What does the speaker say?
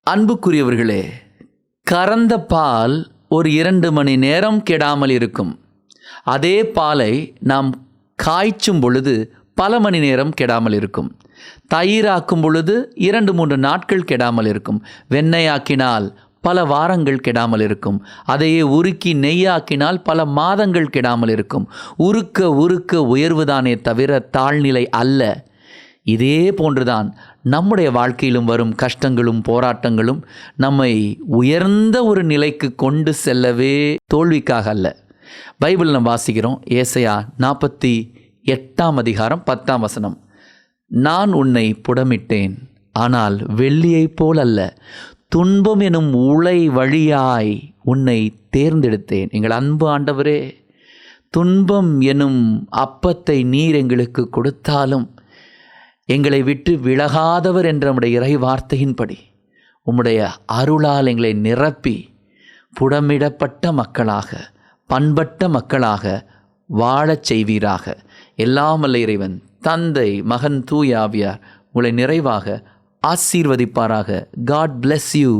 அன்புக்குரியவர்களே, கறந்த பால் ஒரு 2 மணி நேரம் கெடாமல் இருக்கும். அதே பாலை நாம் காய்ச்சும் பொழுது பல மணி நேரம் கெடாமல் இருக்கும். தயிராக்கும் பொழுது 2-3 நாட்கள் கெடாமல் இருக்கும். வெண்ணெயாக்கினால் பல வாரங்கள் கெடாமல் இருக்கும். அதையே உருக்கி நெய்யாக்கினால் பல மாதங்கள் கெடாமல் இருக்கும். உருக்க உருக்க உயர்வுதானே தவிர தாழ்நிலை அல்ல. இதே போன்றுதான் நம்முடைய வாழ்க்கையிலும் வரும் கஷ்டங்களும் போராட்டங்களும் நம்மை உயர்ந்த ஒரு நிலைக்கு கொண்டு செல்லவே, தோல்விக்காக அல்ல. பைபிள் நாம் வாசிக்கிறோம். ஏசாயா 48:10. நான் உன்னை புடமிட்டேன், ஆனால் வெள்ளியைப் போல் அல்ல, துன்பம் எனும் உலை வழியாய் உன்னை தேர்ந்தெடுத்தேன். எங்கள் அன்பு ஆண்டவரே, துன்பம் எனும் அப்பத்தை நீர் எங்களுக்கு கொடுத்தாலும் எங்களை விட்டு விலகாதவர் என்ற நம்முடைய இறை வார்த்தையின்படி உம்முடைய அருளால் எங்களை நிரப்பி புடமிடப்பட்ட மக்களாக, பண்பட்ட மக்களாக வாழச் செய்வீராக. எல்லாம் வல்ல இறைவன் தந்தை, மகன், தூய ஆவியார் உங்களை நிறைவாக ஆசீர்வதிப்பாராக. God bless you.